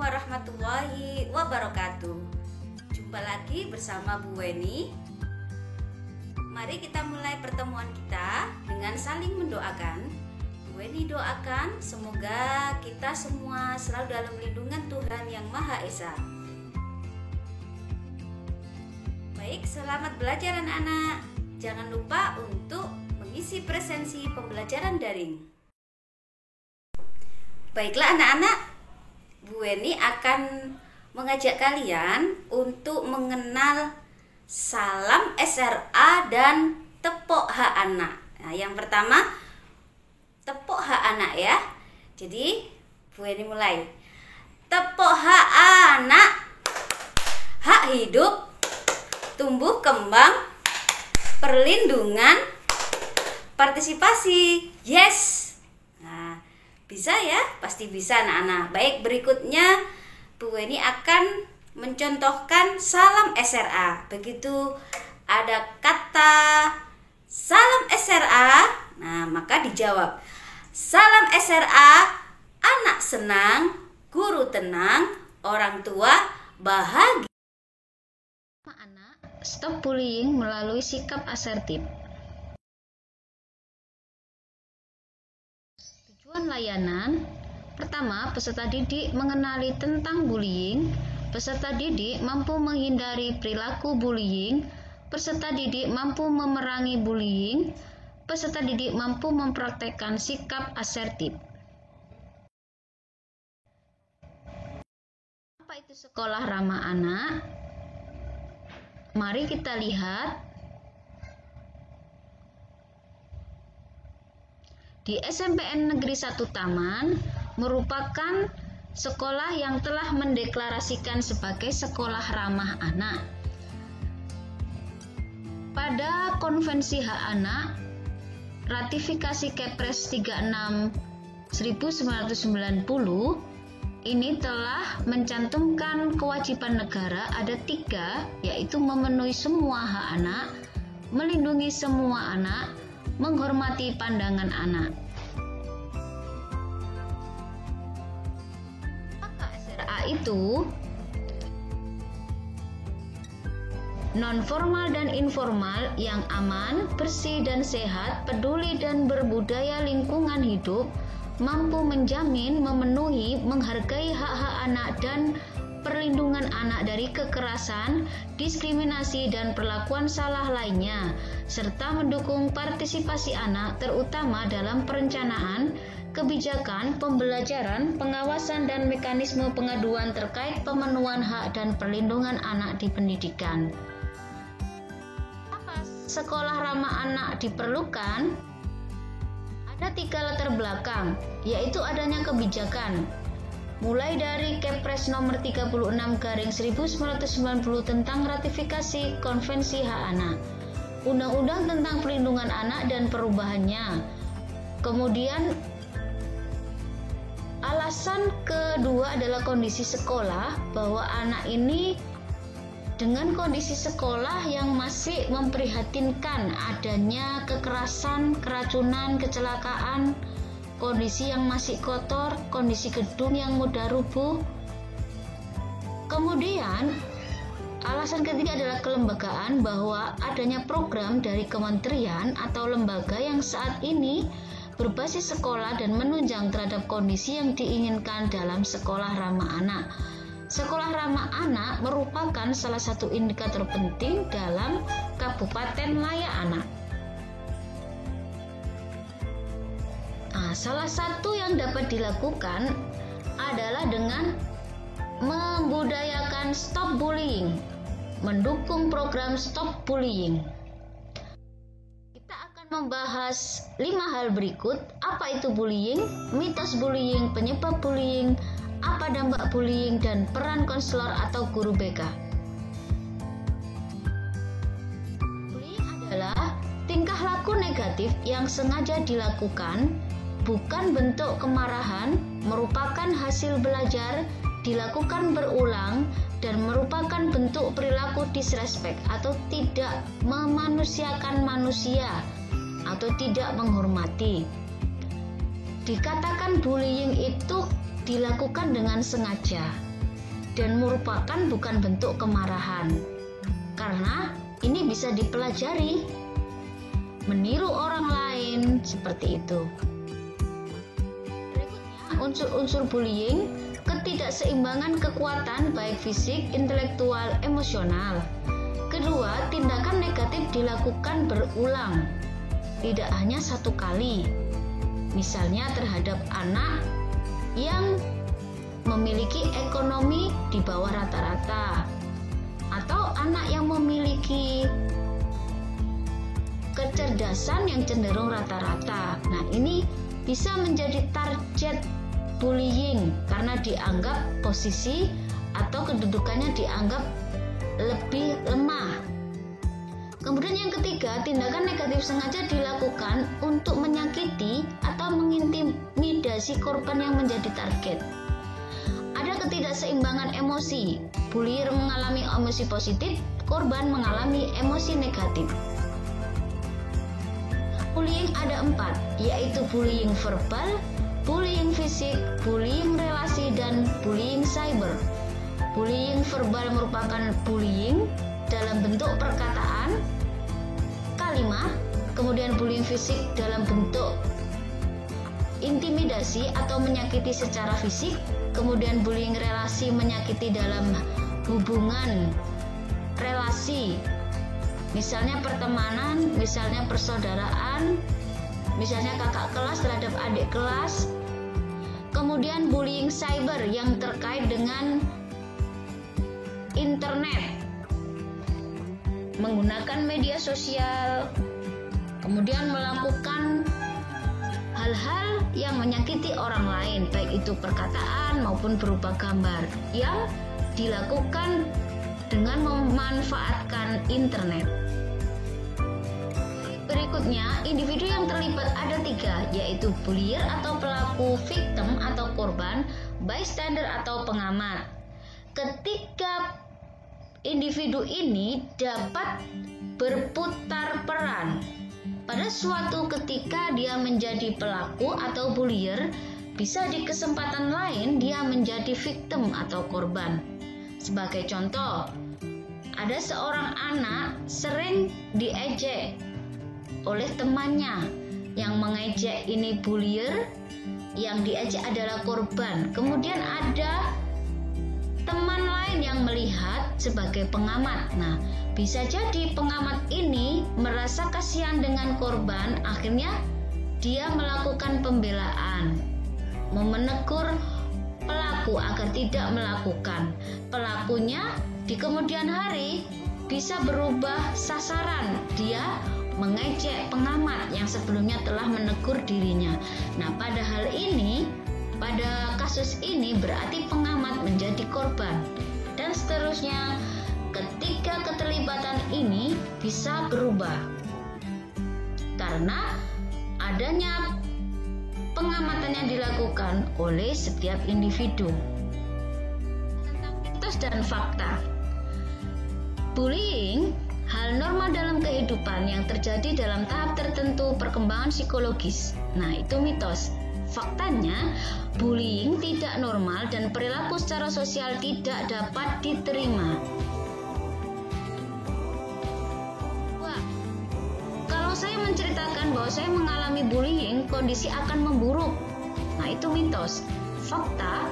warahmatullahi wabarakatuh. Jumpa lagi bersama Bu Weni. Mari kita mulai pertemuan kita dengan saling mendoakan. Bu Weni doakan semoga kita semua selalu dalam lindungan Tuhan Yang Maha Esa. Baik, selamat belajar anak-anak. Jangan lupa untuk mengisi presensi pembelajaran daring. Baiklah anak-anak, Bu Weni akan mengajak kalian untuk mengenal salam SRA dan tepuk hak anak. Nah, yang pertama tepuk hak anak ya. Jadi Bu Weni mulai. Tepuk hak anak, hak hidup, tumbuh kembang, perlindungan, partisipasi. Yes. Nah, bisa ya? Pasti bisa anak-anak. Baik, berikutnya Bu Weni akan mencontohkan salam SRA. Begitu ada kata salam SRA, nah maka dijawab. Salam SRA, anak senang, guru tenang, orang tua bahagia. Anak, stop bullying melalui sikap asertif. Tujuan layanan: pertama, peserta didik mengenali tentang bullying. Peserta didik mampu menghindari perilaku bullying. Peserta didik mampu memerangi bullying. Peserta didik mampu mempraktekkan sikap asertif. Apa itu sekolah ramah anak? Mari kita lihat. Di SMPN Negeri 1 Taman merupakan sekolah yang telah mendeklarasikan sebagai sekolah ramah anak. Pada Konvensi Hak Anak, ratifikasi Kepres 36 1990, ini telah mencantumkan kewajiban negara ada 3, yaitu memenuhi semua hak anak, melindungi semua anak, menghormati pandangan anak. Apa SRA itu? Non-formal dan informal yang aman, bersih dan sehat, peduli dan berbudaya lingkungan hidup, mampu menjamin, memenuhi, menghargai hak-hak anak dan perlindungan anak dari kekerasan, diskriminasi, dan perlakuan salah lainnya, serta mendukung partisipasi anak terutama dalam perencanaan, kebijakan, pembelajaran, pengawasan, dan mekanisme pengaduan terkait pemenuhan hak dan perlindungan anak di pendidikan. Apa sekolah ramah anak diperlukan? Ada 3 latar belakang, yaitu adanya kebijakan, mulai dari Kepres nomor 36/1990 tentang ratifikasi Konvensi Hak Anak, Undang-Undang tentang Perlindungan Anak dan perubahannya. Kemudian alasan kedua adalah kondisi sekolah, bahwa anak ini dengan kondisi sekolah yang masih memprihatinkan, adanya kekerasan, keracunan, kecelakaan, kondisi yang masih kotor, kondisi gedung yang mudah rubuh. Kemudian, alasan ketiga adalah kelembagaan, bahwa adanya program dari kementerian atau lembaga yang saat ini berbasis sekolah dan menunjang terhadap kondisi yang diinginkan dalam sekolah ramah anak. Sekolah ramah anak merupakan salah satu indikator penting dalam Kabupaten Layak Anak. Salah satu yang dapat dilakukan adalah dengan membudayakan stop bullying, mendukung program stop bullying. Kita akan membahas 5 hal berikut. Apa itu bullying, mitos bullying, penyebab bullying, apa dampak bullying, dan peran konselor atau guru BK. Bullying adalah tingkah laku negatif yang sengaja dilakukan, bukan bentuk kemarahan, merupakan hasil belajar, dilakukan berulang, dan merupakan bentuk perilaku disrespect atau tidak memanusiakan manusia atau tidak menghormati. Dikatakan bullying itu dilakukan dengan sengaja. dan merupakan bukan bentuk kemarahan. Karena ini bisa dipelajari. Meniru orang lain seperti itu. Berikutnya, unsur-unsur bullying, ketidakseimbangan kekuatan baik fisik, intelektual, emosional. Kedua, tindakan negatif dilakukan berulang, tidak hanya satu kali. Misalnya terhadap anak yang memiliki ekonomi di bawah rata-rata, atau anak yang memiliki kecerdasan yang cenderung rata-rata. Nah, ini bisa menjadi target bullying karena dianggap posisi atau kedudukannya dianggap lebih lemah. Kemudian yang ketiga, tindakan negatif sengaja dilakukan untuk menyakiti atau mengintimidasi korban yang menjadi target. Ada ketidakseimbangan emosi. Bullier mengalami emosi positif, korban mengalami emosi negatif. Bullying ada 4, yaitu bullying verbal, bullying fisik, bullying relasi, dan bullying cyber. Bullying verbal merupakan bullying dalam bentuk perkataan, kalimat, kemudian bullying fisik dalam bentuk intimidasi atau menyakiti secara fisik, kemudian bullying relasi menyakiti dalam hubungan relasi, misalnya pertemanan, misalnya persaudaraan, misalnya kakak kelas terhadap adik kelas. Kemudian bullying cyber yang terkait dengan internet, menggunakan media sosial, kemudian melakukan hal-hal yang menyakiti orang lain, baik itu perkataan maupun berupa gambar, yang dilakukan dengan memanfaatkan internet. Berikutnya, individu yang terlibat ada 3, yaitu bullier atau pelaku, victim atau korban, bystander atau pengamat. Ketiga individu ini dapat berputar peran. Pada suatu ketika dia menjadi pelaku atau bullier, bisa di kesempatan lain dia menjadi victim atau korban. Sebagai contoh, ada seorang anak sering diejek oleh temannya. Yang mengejek ini bullier, yang diejek adalah korban. Kemudian ada teman lain yang melihat sebagai pengamat. Nah, bisa jadi pengamat ini merasa kasihan dengan korban, akhirnya dia melakukan pembelaan, menegur pelaku agar tidak melakukan. Pelakunya di kemudian hari bisa berubah sasaran, dia mengejek pengamat yang sebelumnya telah menegur dirinya. Nah, pada hal ini, pada kasus ini berarti pengamat menjadi korban, dan seterusnya. Ketika keterlibatan ini bisa berubah karena adanya pengamatan yang dilakukan oleh setiap individu. Tentang mitos dan fakta. Bullying hal normal dalam kehidupan yang terjadi dalam tahap tertentu perkembangan psikologis. Nah, itu mitos. Faktanya, bullying tidak normal dan perilaku secara sosial tidak dapat diterima. Kalau saya menceritakan bahwa saya mengalami bullying, kondisi akan memburuk. Nah, itu mitos. Fakta,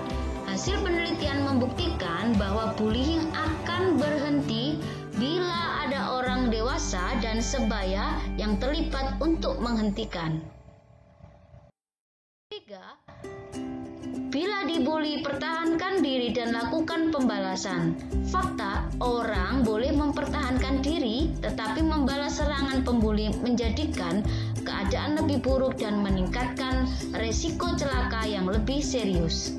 hasil penelitian membuktikan bahwa bullying akan berhenti bila ada orang dewasa dan sebaya yang terlibat untuk menghentikan. 3. Bila dibully, pertahankan diri dan lakukan pembalasan. Fakta, orang boleh mempertahankan diri tetapi membalas serangan pembuli menjadikan keadaan lebih buruk dan meningkatkan resiko celaka yang lebih serius.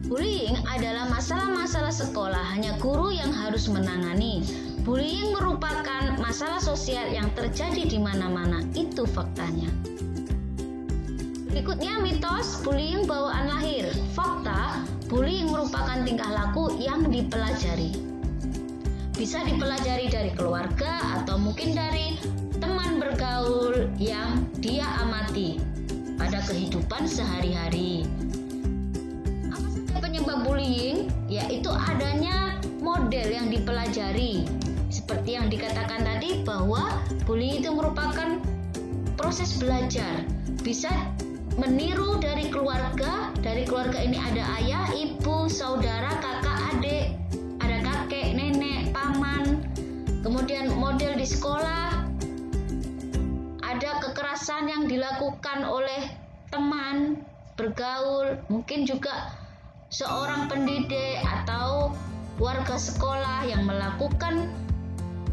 Bullying adalah masalah-masalah sekolah, hanya guru yang harus menangani. Bullying merupakan masalah sosial yang terjadi di mana-mana, itu faktanya. Berikutnya mitos bullying bawaan lahir. Fakta, bullying merupakan tingkah laku yang dipelajari. Bisa dipelajari dari keluarga atau mungkin dari teman bergaul yang dia amati pada kehidupan sehari-hari. Apa saja penyebab bullying yaitu adanya model yang dipelajari. Seperti yang dikatakan tadi bahwa bullying itu merupakan proses belajar. Bisa meniru dari keluarga. Dari keluarga ini ada ayah, ibu, saudara, kakak, adik, ada kakek, nenek, paman. Kemudian model di sekolah, ada kekerasan yang dilakukan oleh teman, bergaul, mungkin juga seorang pendidik atau warga sekolah yang melakukan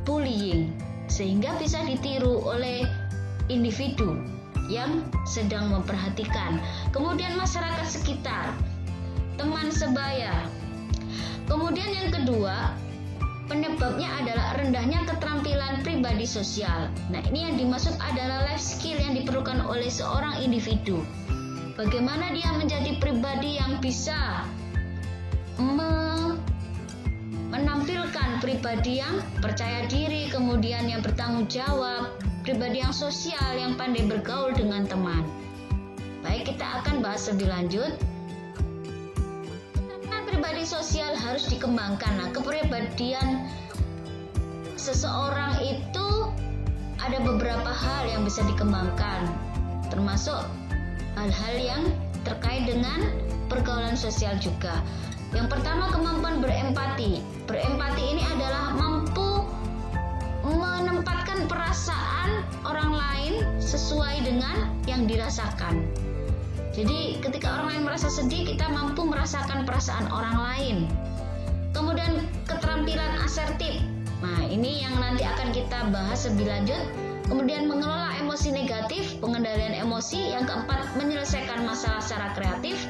bullying, sehingga bisa ditiru oleh individu yang sedang memperhatikan. Kemudian masyarakat sekitar, teman sebaya. Kemudian yang kedua, penyebabnya adalah rendahnya keterampilan pribadi sosial. Nah, ini yang dimaksud adalah life skill yang diperlukan oleh seorang individu. Bagaimana dia menjadi pribadi yang bisa menampilkan pribadi yang percaya diri, kemudian yang bertanggung jawab, pribadi yang sosial, yang pandai bergaul dengan teman. Baik, kita akan bahas lebih lanjut. Pribadi sosial harus dikembangkan. Nah, kepribadian seseorang itu ada beberapa hal yang bisa dikembangkan, termasuk hal-hal yang terkait dengan pergaulan sosial juga. Yang pertama, kemampuan berempati. Berempati ini adalah mampu menempatkan perasaan orang lain sesuai dengan yang dirasakan. Jadi ketika orang lain merasa sedih, kita mampu merasakan perasaan orang lain. Kemudian keterampilan asertif. Nah, ini yang nanti akan kita bahas lebih lanjut. Kemudian mengelola emosi negatif, pengendalian emosi. Yang keempat, menyelesaikan masalah secara kreatif,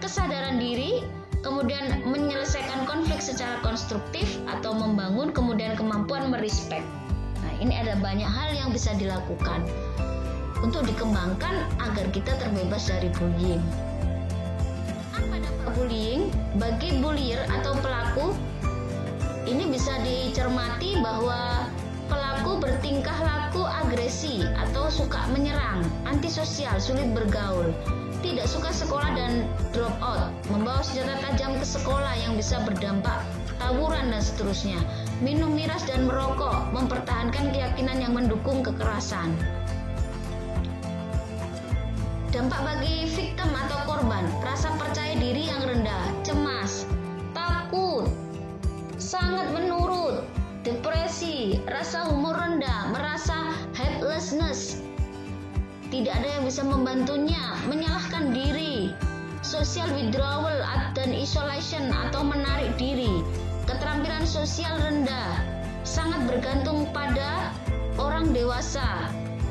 kesadaran diri, kemudian menyelesaikan konflik secara konstruktif atau membangun, kemudian kemampuan merespek. Nah, ini ada banyak hal yang bisa dilakukan untuk dikembangkan agar kita terbebas dari bullying. Apa dampak bullying bagi bullier atau pelaku? Ini bisa dicermati bahwa pelaku bertingkah laku agresi atau suka menyerang, antisosial, sulit bergaul, tidak suka sekolah dan drop out, membawa senjata tajam ke sekolah yang bisa berdampak tawuran dan seterusnya, minum miras dan merokok, mempertahankan keyakinan yang mendukung kekerasan. Dampak bagi victim atau korban, rasa percaya diri yang rendah, cemas, takut, sangat menurut, depresi, rasa humor rendah, merasa helplessness, tidak ada yang bisa membantunya, menyalahkan diri, social withdrawal dan isolation atau menarik diri, keterampilan sosial rendah, sangat bergantung pada orang dewasa,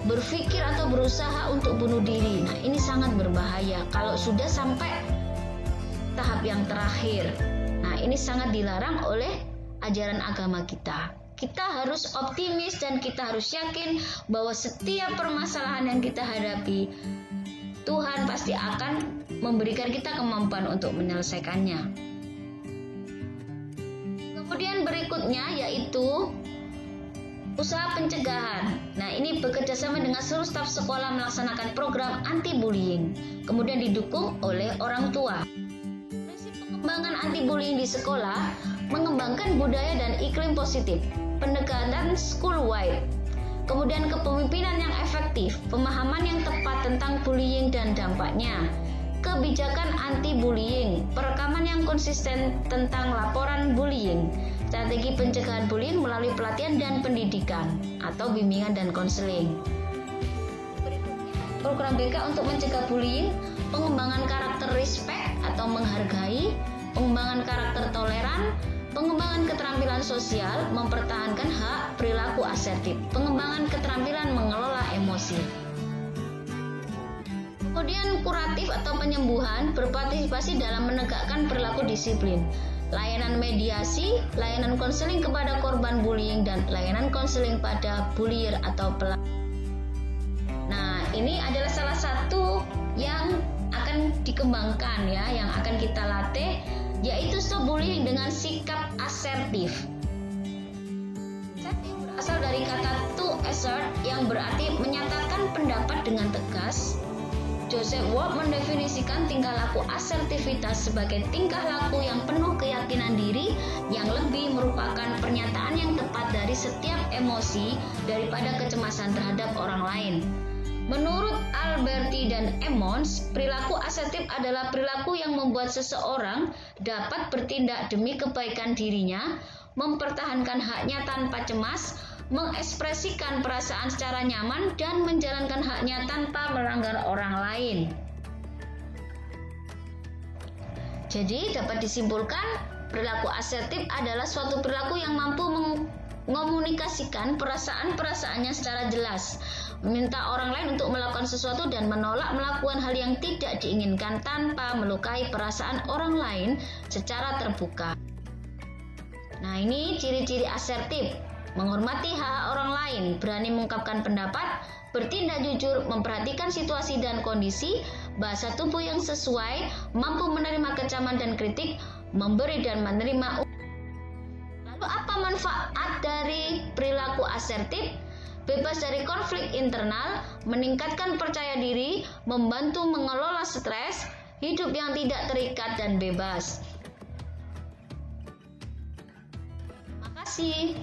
berpikir atau berusaha untuk bunuh diri. Nah, ini sangat berbahaya kalau sudah sampai tahap yang terakhir. Nah, ini sangat dilarang oleh ajaran agama kita. Kita harus optimis dan kita harus yakin bahwa setiap permasalahan yang kita hadapi, Tuhan pasti akan memberikan kita kemampuan untuk menyelesaikannya. Kemudian berikutnya yaitu usaha pencegahan. Nah, ini bekerjasama dengan seluruh staf sekolah melaksanakan program anti-bullying, kemudian didukung oleh orang tua. Prinsip pengembangan anti-bullying di sekolah, mengembangkan budaya dan iklim positif, pendekatan school-wide, kemudian kepemimpinan yang efektif, pemahaman yang tepat tentang bullying dan dampaknya, kebijakan anti-bullying, perekaman yang konsisten tentang laporan bullying, strategi pencegahan bullying melalui pelatihan dan pendidikan atau bimbingan dan konseling. Program BK untuk mencegah bullying, pengembangan karakter respect atau menghargai, pengembangan karakter toleran, pengembangan keterampilan sosial, mempertahankan hak, perilaku asertif, pengembangan keterampilan mengelola emosi. Kemudian kuratif atau penyembuhan, berpartisipasi dalam menegakkan perilaku disiplin, layanan mediasi, layanan konseling kepada korban bullying, dan layanan konseling pada bullier atau pelaku. Nah, ini adalah salah satu yang akan dikembangkan ya, yang akan kita latih, yaitu stop bullying dengan sikap asertif. Asertif berasal dari kata to assert yang berarti menyatakan pendapat dengan tegas, Joseph Ward mendefinisikan tingkah laku asertivitas sebagai tingkah laku yang penuh keyakinan diri yang lebih merupakan pernyataan yang tepat dari setiap emosi daripada kecemasan terhadap orang lain. Menurut Alberti dan Emmons, perilaku asertif adalah perilaku yang membuat seseorang dapat bertindak demi kebaikan dirinya, mempertahankan haknya tanpa cemas, mengekspresikan perasaan secara nyaman, dan menjalankan haknya tanpa melanggar orang lain. Jadi dapat disimpulkan, perilaku asertif adalah suatu perilaku yang mampu mengomunikasikan perasaan-perasaannya secara jelas, meminta orang lain untuk melakukan sesuatu dan menolak melakukan hal yang tidak diinginkan tanpa melukai perasaan orang lain secara terbuka. Nah, ini ciri-ciri asertif: menghormati hak orang lain, berani mengungkapkan pendapat, bertindak jujur, memperhatikan situasi dan kondisi, bahasa tubuh yang sesuai, mampu menerima kecaman dan kritik, memberi dan menerima. Lalu apa manfaat dari perilaku asertif? Bebas dari konflik internal, meningkatkan percaya diri, membantu mengelola stres, hidup yang tidak terikat dan bebas. Terima kasih.